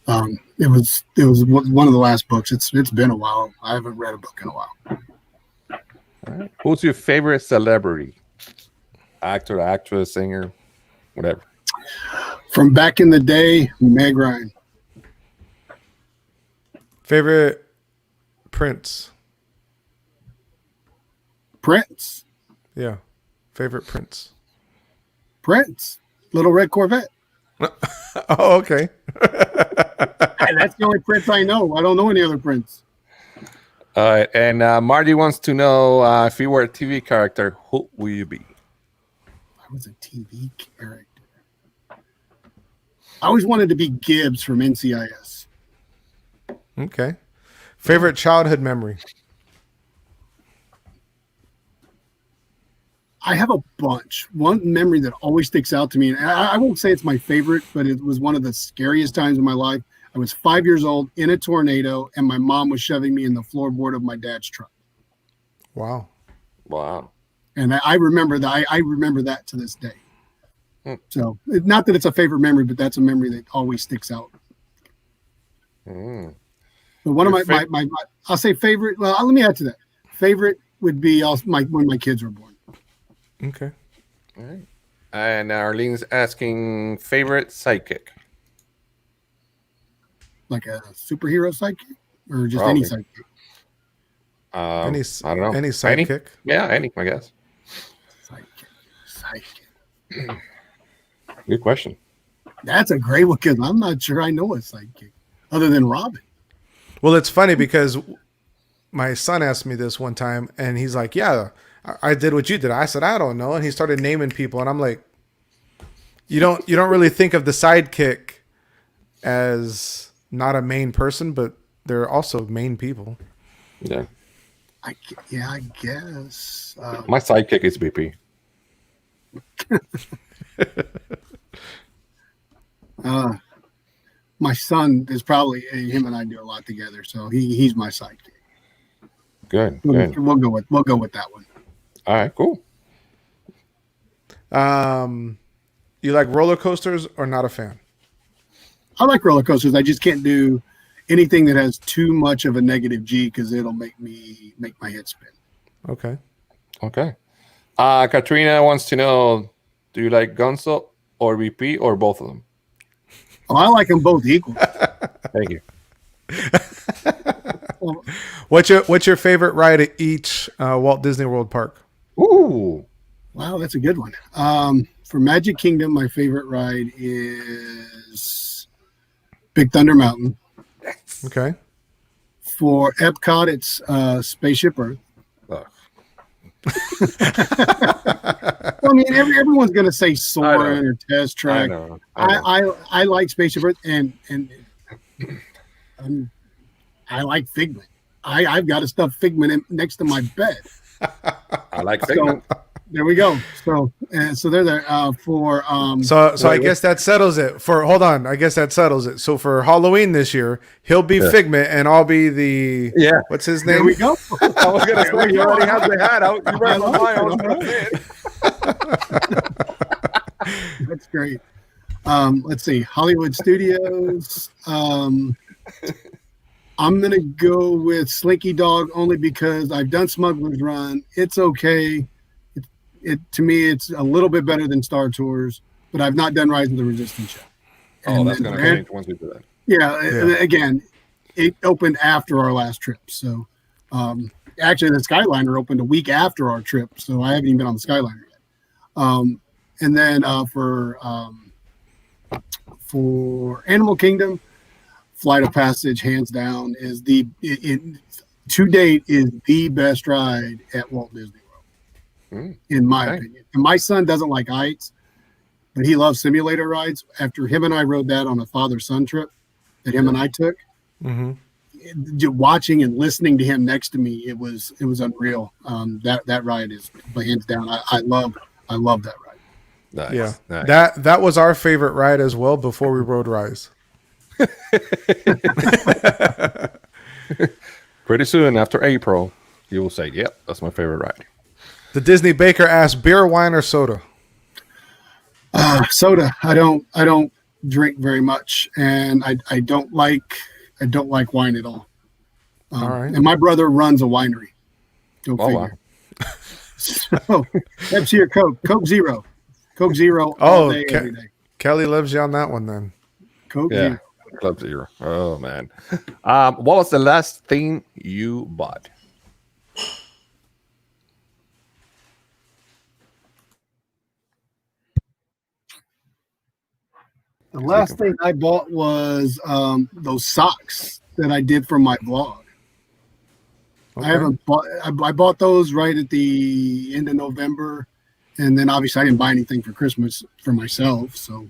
It was one of the last books. It's been a while. I haven't read a book in a while. All right. Who's your favorite celebrity? Actor, actress, singer, whatever. From back in the day, Meg Ryan. Favorite Prince? Prince. Yeah. Favorite Prince? Prince. Little Red Corvette. Oh, okay. Hey, that's the only Prince I know. I don't know any other Prince. All right. And Marty wants to know if you were a TV character, who will you be? was a TV character. I always wanted to be Gibbs from NCIS. Okay. Favorite childhood memory? I have a bunch. One memory that always sticks out to me, and I won't say it's my favorite, but it was one of the scariest times of my life. I was 5 years old in a tornado, and my mom was shoving me in the floorboard of my dad's truck. Wow. And I remember that. I remember that to this day. So, not that it's a favorite memory, but that's a memory that always sticks out. But one of my I'll say favorite. Well, let me add to that. Favorite would be when my kids were born. Okay. All right. And Arlene's asking favorite sidekick. Like a superhero sidekick, or just Probably. any sidekick. I don't know. Any sidekick? Yeah, any, I guess. Sidekick. Good question. That's a great one because I'm not sure I know a sidekick other than Robin. Well, it's funny because my son asked me this one time, and he's like, "Yeah, I did what you did." I said, "I don't know," and he started naming people, and I'm like, "You don't really think of the sidekick as not a main person, but they're also main people." Yeah. I guess. My sidekick is BP. My son is probably him and I do a lot together, so he's my sidekick. Good. We'll go with that one. All right, cool. You like roller coasters or not a fan? I like roller coasters. I just can't do anything that has too much of a negative G because it'll make my head spin. Okay. Katrina wants to know, do you like Gonzo or VP or both of them? Oh, I like them both equal. Thank you. What's your favorite ride at each Walt Disney World park? Ooh. Wow, that's a good one. For Magic Kingdom, my favorite ride is Big Thunder Mountain. Okay. For Epcot, it's Spaceship Earth. Oh. Well, I mean, everyone's going to say Soarin' or Test Track. I like Spaceship Earth, and I like Figment. I've got a stuffed Figment next to my bed. I like Figment. So, there we go. So they're there for. So I guess that settles it. I guess that settles it. So for Halloween this year, he'll be Figment, and I'll be the What's his name? There we go. I was gonna say he already has the hat out. You read my mind. That's great. Let's see. Hollywood Studios. I'm gonna go with Slinky Dog only because I've done Smuggler's Run. It's okay. To me, it's a little bit better than Star Tours, but I've not done Rise of the Resistance yet. Oh, that's going to change once we do that. Yeah, again, it opened after our last trip. So, actually, the Skyliner opened a week after our trip, so I haven't even been on the Skyliner yet. And then for Animal Kingdom, Flight of Passage, hands down, is to date is the best ride at Walt Disney World. In my opinion. And my son doesn't like heights, but he loves simulator rides. After him and I rode that on a father-son trip that him and I took, watching and listening to him next to me, it was unreal. That ride is hands down. I love that ride. Nice. Yeah, nice. That was our favorite ride as well before we rode Rise. Pretty soon after April, you will say, "Yep, that's my favorite ride." The Disney Baker asked, beer, wine, or soda? Soda. I don't drink very much, and I don't like wine at all. All right. And my brother runs a winery. Go figure. Wow. So Pepsi or Coke Zero. Coke Zero all day, every day. Kelly loves you on that one then. Coke Zero. Club Zero. Oh man. What was the last thing you bought? The last thing I bought was those socks that I did for my vlog. Okay. I bought those right at the end of November, And then obviously I didn't buy anything for Christmas for myself. So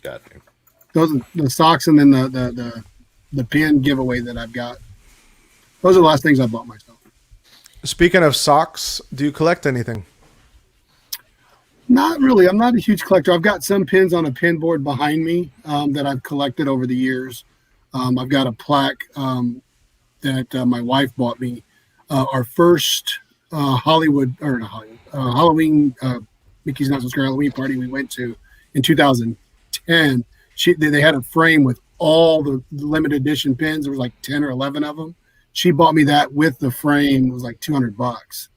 Got you. those are the socks, and then the pin giveaway that I've got. Those are the last things I bought myself. Speaking of socks, do you collect anything? Not really. I'm not a huge collector. I've got some pins on a pin board behind me that I've collected over the years. I've got a plaque that my wife bought me. Our first Halloween Mickey's Not So Scary Halloween party we went to in 2010. They had a frame with all the limited edition pins. There was like 10 or 11 of them. She bought me that with the frame. It was like $200,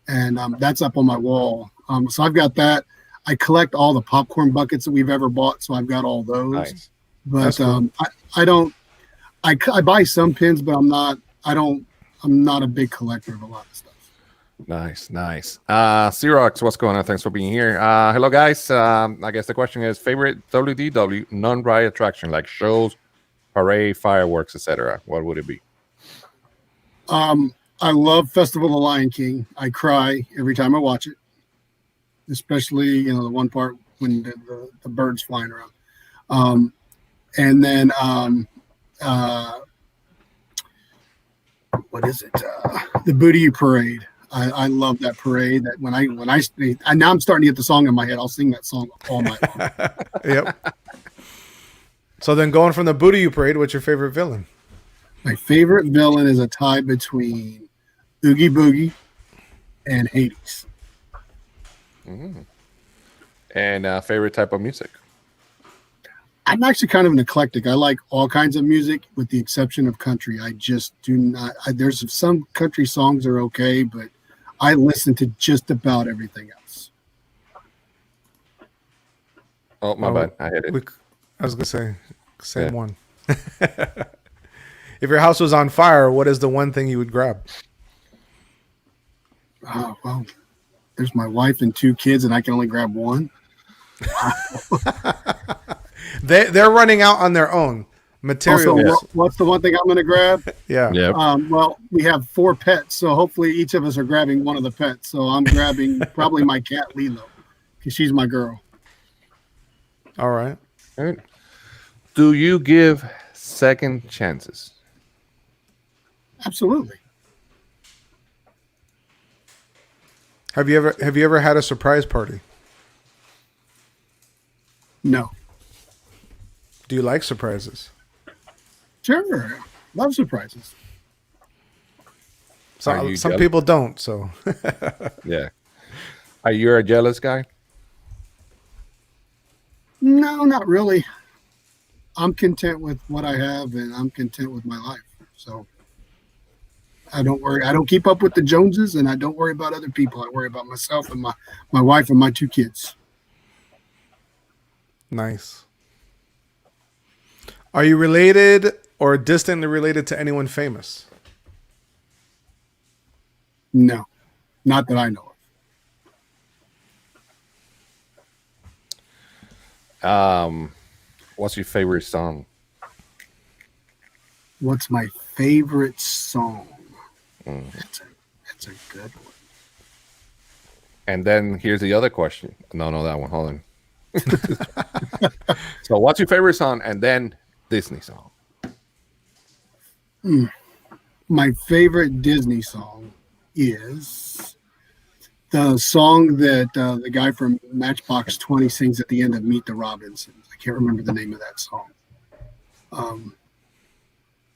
and that's up on my wall. So I've got that. I collect all the popcorn buckets that we've ever bought, so I've got all those. Nice. But Cool. I don't. I buy some pins, but I'm not a big collector of a lot of stuff. Nice. Xerox, what's going on? Thanks for being here. Hello, guys. I guess the question is favorite WDW non-ride attraction, like shows, parade, fireworks, etc. What would it be? I love Festival of the Lion King. I cry every time I watch it, especially the one part when the birds flying around. And then what is it? The Booty Parade. I love that parade. That when I now I'm starting to get the song in my head. I'll sing that song all night long. Yep. So then going from the Booty Parade, what's your favorite villain? My favorite villain is a tie between Oogie Boogie and Hades. Mm. And favorite type of music? I'm actually kind of an eclectic. I like all kinds of music with the exception of country. I just do not. There's some country songs are okay, but I listen to just about everything else. Oh, my bad. I hit it. I was going to say, same one. If your house was on fire, what is the one thing you would grab? Oh, well, there's my wife and 2 kids, and I can only grab one. They're running out on their own materials. Also, what's the one thing I'm going to grab? Yeah. Well, we have 4 pets, so hopefully each of us are grabbing one of the pets. So I'm grabbing probably my cat, Lilo, because she's my girl. All right. All right. Do you give second chances? Absolutely. Have you ever had a surprise party? No. Do you like surprises? Sure. Love surprises. Are you Some jealous? people don't, so Yeah. Are you a jealous guy? No, not really. I'm content with what I have, and I'm content with my life. So I don't worry. I don't keep up with the Joneses, and I don't worry about other people. I worry about myself and my wife and my 2 kids. nice. Are you related or distantly related to anyone famous? No, not that I know of. What's your favorite song? What's my favorite song? That's a good one. And then here's the other question. No, that one. Hold on. So, what's your favorite song? And then Disney song. My favorite Disney song is the song that the guy from Matchbox 20 sings at the end of Meet the Robinsons. I can't remember the name of that song.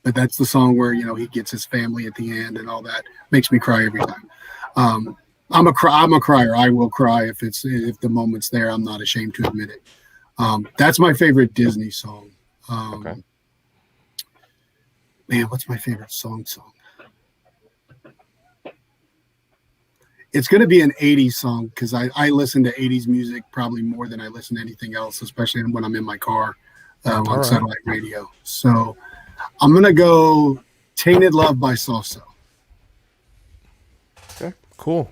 But that's the song where, he gets his family at the end and all that. Makes me cry every time. I'm a crier. I will cry if the moment's there. I'm not ashamed to admit it. That's my favorite Disney song. Okay. Man, what's my favorite song? It's going to be an 80s song because I listen to 80s music probably more than I listen to anything else, especially when I'm in my car on satellite radio. So I'm going to go Tainted Love by Salsa. Okay. Cool.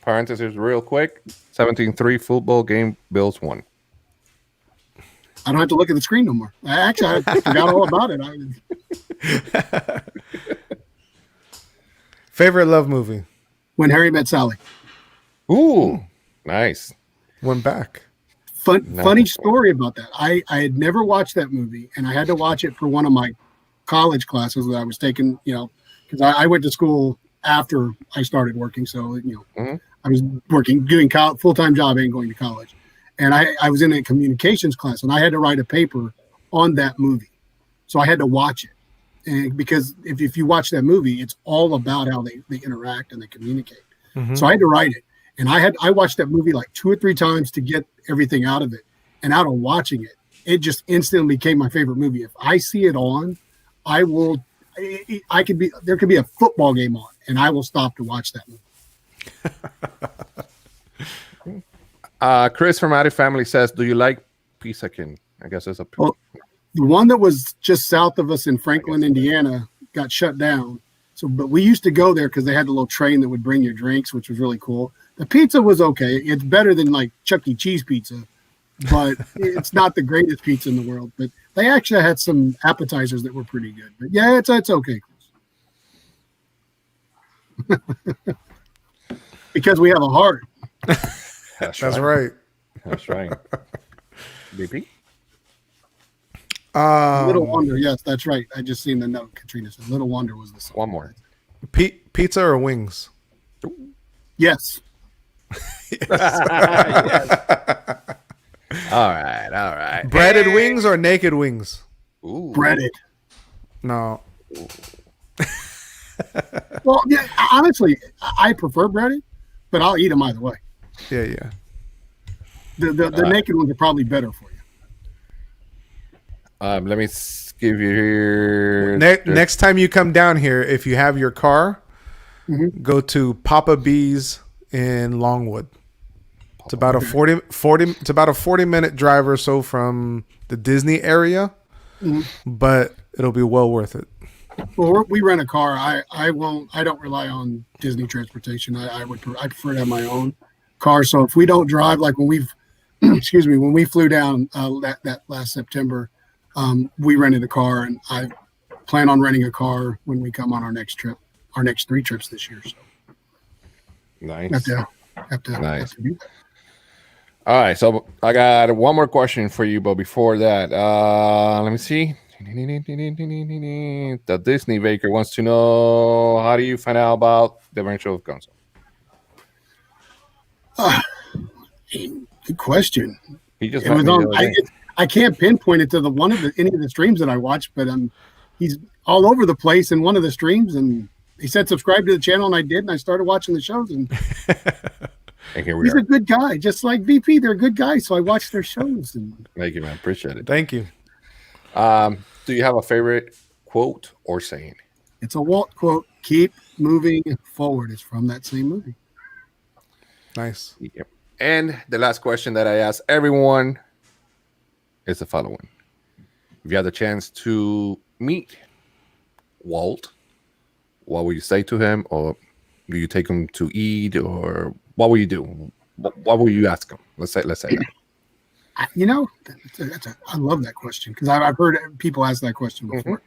Parentheses real quick. 17-3 football game. Bills won. I don't have to look at the screen no more. I forgot all about it. Favorite love movie? When Harry Met Sally. Ooh. Nice. Went back. Funny story about that. I had never watched that movie, and I had to watch it for one of my college classes that I was taking, because I went to school after I started working. So, I was working, doing full-time job and going to college. And I was in a communications class, and I had to write a paper on that movie. So I had to watch it. And because if you watch that movie, it's all about how they interact and they communicate. Mm-hmm. So I had to write it. And I watched that movie like 2 or 3 times to get everything out of it. And out of watching it, it just instantly became my favorite movie. If I see it on, there could be a football game on, and I will stop to watch that movie. Chris from Addy Family says, do you like Pisakin? I guess that's well, the one that was just south of us in Franklin, Indiana, got shut down. So, but we used to go there because they had a little train that would bring you drinks, which was really cool. The pizza was okay. It's better than like Chuck E. Cheese pizza, but it's not the greatest pizza in the world. But they actually had some appetizers that were pretty good. But yeah, it's okay, Chris. Because we have a heart. That's right. That's right. BP? Little Wonder, yes, that's right. I just seen the note. Katrina said Little Wonder was the song. One more. Pizza or wings? Yes. Yes. All right. Breaded wings or naked wings? Ooh. Breaded. No. Well, yeah, honestly, I prefer breaded, but I'll eat them either way. Yeah. The naked ones are probably better for you. Let me give you here. Next time you come down here, if you have your car, go to Papa B's in Longwood. It's about a 40-minute drive or so from the Disney area, but it'll be well worth it. Well, we rent a car. I don't rely on Disney transportation. I prefer to have my own car. So if we don't drive, like when when we flew down that last September, we rented a car, and I plan on renting a car when we come on our next trip, our next 3 trips this year. So nice. Have to nice. do that. All right, so I got one more question for you, but before that, let me see. The Disney Baker wants to know, how do you find out about the Adventure of Gonzo? Good question. It was on. I can't pinpoint it to any of the streams that I watched, but he's all over the place in one of the streams, and he said subscribe to the channel, and I did, and I started watching the shows, and he's a good guy, just like VP. They're good guys, so I watched their shows. And thank you, man. Appreciate it. Thank you. Do you have a favorite quote or saying? It's a Walt quote. Keep moving forward. It's from that same movie. Nice. Yep. And the last question that I ask everyone is the following. If you had the chance to meet Walt, what would you say to him? Or do you take him to eat? Or what will you do? What will you ask him? Let's say that. I love that question, because I've heard people ask that question before.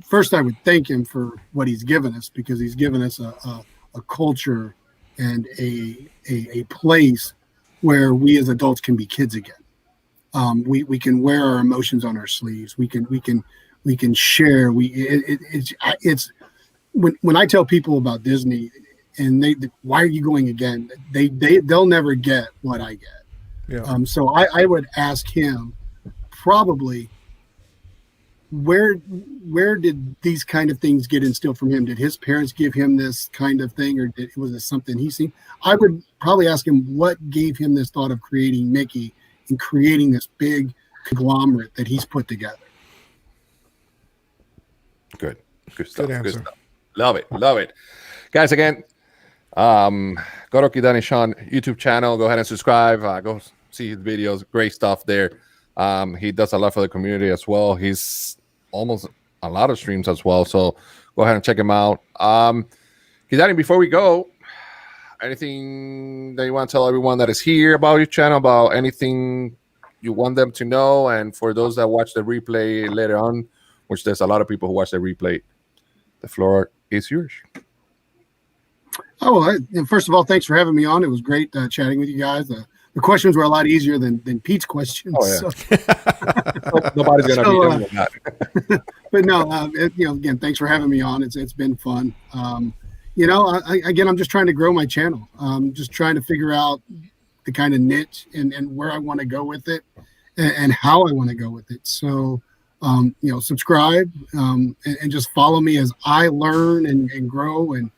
First I would thank him for what he's given us, because he's given us a culture and a place where we as adults can be kids again. We can wear our emotions on our sleeves. We can share. It's when I tell people about Disney and why are you going again? They'll never get what I get. Yeah. So I would ask him probably where did these kind of things get instilled from him? Did his parents give him this kind of thing, or was it something he seen? I would probably ask him what gave him this thought of creating Mickey and creating this big conglomerate that he's put together. Good stuff. Good stuff. Love it. Guys, again, Karaoke Kidani Shawn YouTube channel. Go ahead and subscribe. Go see his videos. Great stuff there. He does a lot for the community as well. He's almost a lot of streams as well. So go ahead and check him out. Kidani, before we go, anything that you want to tell everyone that is here about your channel, about anything you want them to know? And for those that watch the replay later on, which there's a lot of people who watch the replay, the floor is yours. First of all, thanks for having me on. It was great chatting with you guys. The questions were a lot easier than Pete's questions. Oh, yeah. So. Nobody's going to be doing that. But no, again, thanks for having me on. It's been fun. I'm just trying to grow my channel. Just trying to figure out the kind of niche and where I want to go with it and how I want to go with it. So, subscribe and just follow me as I learn and grow and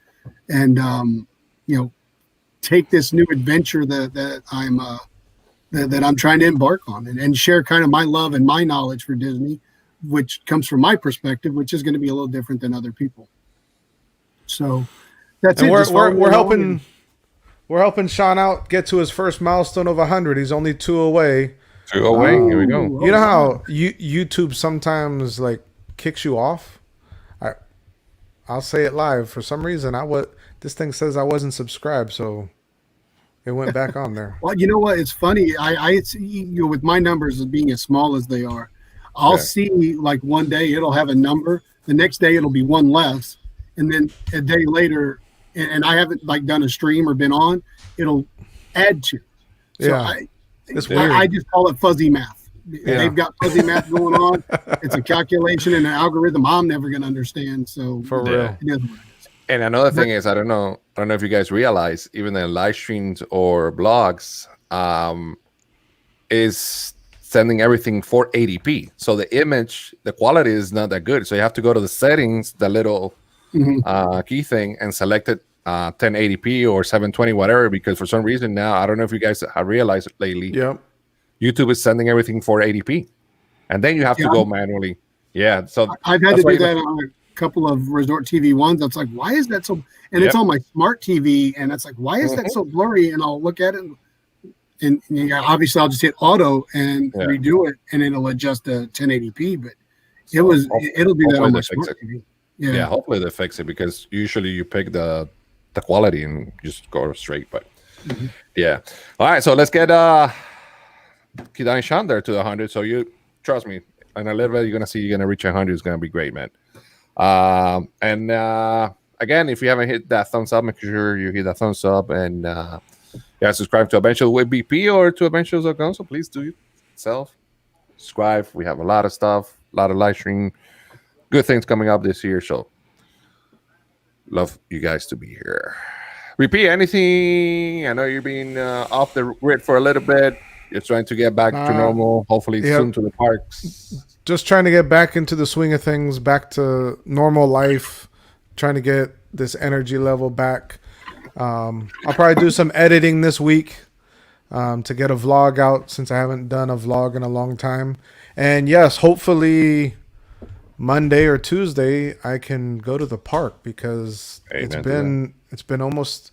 take this new adventure that I'm trying to embark on and share kind of my love and my knowledge for Disney, which comes from my perspective, which is going to be a little different than other people. So that's it. We're helping Shawn out get to his first milestone of 100. He's only 2 away. 2 away. Here we go. You know how YouTube sometimes like kicks you off? I'll say it live. For some reason, this thing says I wasn't subscribed, so it went back on there. Well, you know what? It's funny. With my numbers being as small as they are, I'll see like one day it'll have a number. The next day it'll be one less, and then a day later, and I haven't like done a stream or been on, it'll add to. So I just call it fuzzy math. Yeah. They've got fuzzy math going on. It's a calculation and an algorithm I'm never going to understand. So for real. It is what it is. And another thing is, I don't know if you guys realize, even in live streams or blogs, is sending everything 480p. So the image, the quality is not that good. So you have to go to the settings, the little key thing, and select it 1080p or 720, whatever. Because for some reason now, I don't know if you guys have realized it lately. Yep. YouTube is sending everything 480p, and then you have to go manually. Yeah. So I've had to do that on a couple of Resort TV ones. That's like, why is that so? And it's on my smart TV, and it's like, why is that so blurry? And I'll look at it, and obviously I'll just hit auto and redo it, and it'll adjust to 1080p. But it'll do that on my smart TV. Yeah, hopefully they fix it, because usually you pick the quality and just go straight. But yeah, all right. So let's get Kidani Shawn there to the 100. So you trust me, in a little bit you're gonna reach 100. It's gonna be great, man. Again, if you haven't hit that thumbs up, make sure you hit that thumbs up and subscribe to Adventures with BP or to Adventures of Gonzo. Please do yourself. Subscribe. We have a lot of stuff, a lot of live stream, good things coming up this year. So love you guys to be here. Repeat anything. I know you're being off the grid for a little bit. You're trying to get back to normal, hopefully soon to the parks. Just trying to get back into the swing of things, back to normal life, trying to get this energy level back. I'll probably do some editing this week to get a vlog out, since I haven't done a vlog in a long time. And yes, hopefully Monday or Tuesday I can go to the park, because it's been almost,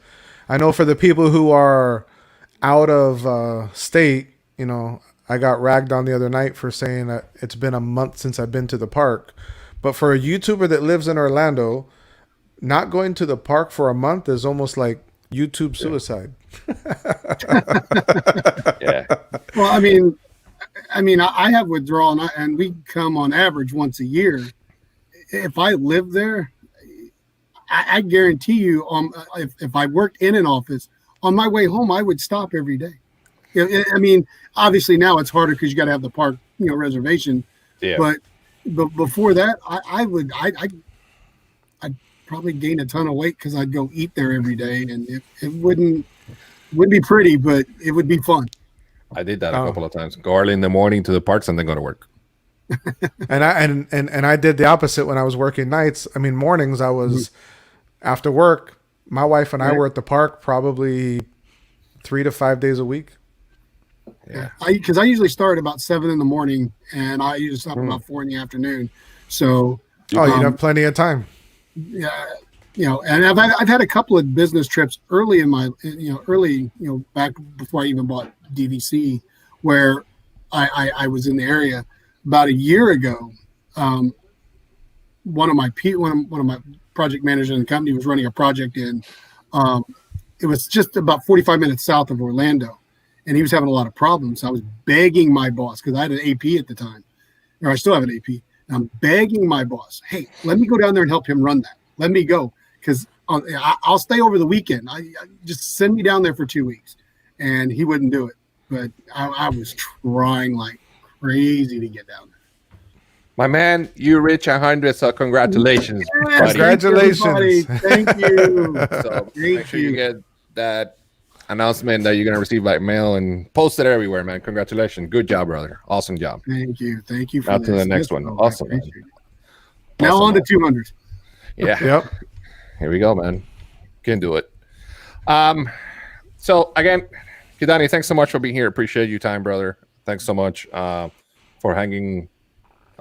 I know for the people who are out of state, I got ragged on the other night for saying that it's been a month since I've been to the park. But for a YouTuber that lives in Orlando, not going to the park for a month is almost like YouTube suicide. Yeah. Well, I mean, I have withdrawal, and we come on average once a year. If I live there, I guarantee you, if I worked in an office, on my way home, I would stop every day. I mean, obviously now it's harder because you got to have the park, reservation. Yeah. But before that, I'd probably gain a ton of weight because I'd go eat there every day, and it wouldn't be pretty, but it would be fun. I did that a couple of times. Go early in the morning to the parks and then go to work. and I did the opposite when I was working nights. I mean, mornings I was after work. My wife and I were at the park probably 3 to 5 days a week. Yeah, because I usually start about 7 in the morning, and I usually stop about 4 in the afternoon. So, you'd have plenty of time. Yeah, and I've had a couple of business trips early in my, back before I even bought DVC, where I was in the area about a year ago. One of my project managers in the company was running a project in. It was just about 45 minutes south of Orlando, and he was having a lot of problems. I was begging my boss, because I had an AP at the time, or I still have an AP. And I'm begging my boss, hey, let me go down there and help him run that. Let me go, because I'll stay over the weekend. I just send me down there for 2 weeks, and he wouldn't do it. But I was trying like crazy to get down there. My man, you reach 100, so congratulations. Yes, buddy. Congratulations. Thank you. So make sure you get that announcement that you're going to receive by mail and post it everywhere, man. Congratulations. Good job, brother. Awesome job. Thank you. Thank you for Out to this. the next one. Awesome, man. Now Awesome, on to man. 200. Yeah. Yep. Here we go, man. Can do it. So again, Kidani, thanks so much for being here. Appreciate your time, brother. Thanks so much for hanging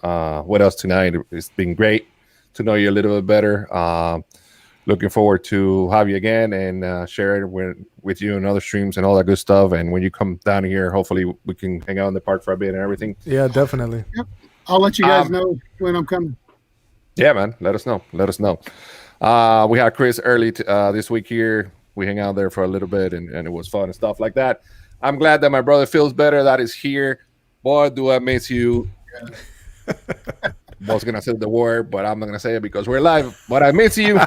with us tonight. It's been great to know you a little bit better. Looking forward to have you again and share it with you and other streams and all that good stuff. And when you come down here, hopefully we can hang out in the park for a bit and everything. Yeah, definitely. Yep. I'll let you guys know when I'm coming. Yeah, man. Let us know. Let us know. We had Chris early this week here. We hang out there for a little bit and it was fun and stuff like that. I'm glad that my brother feels better. That is here. Boy, do I miss you. I was gonna say the word, but I'm not gonna say it because we're live. But I miss you,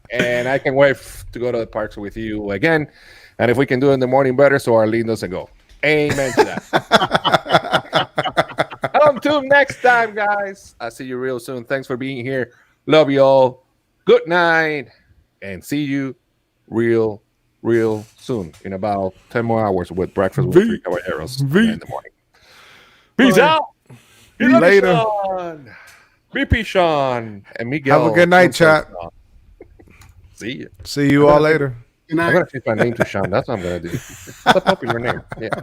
and I can wait to go to the parks with you again. And if we can do it in the morning better, so our lead doesn't go. Amen to that. Until next time, guys. I'll see you real soon. Thanks for being here. Love you all. Good night, and see you real soon in about 10 more hours with Breakfast with Three Caballeros in the morning. Peace out. Later. Sean. BP Sean and Miguel. Have a good night, chat. See you. See you all later. Good night. I'm going to change my name to Sean. That's what I'm going to do. It's a popular name. Yeah.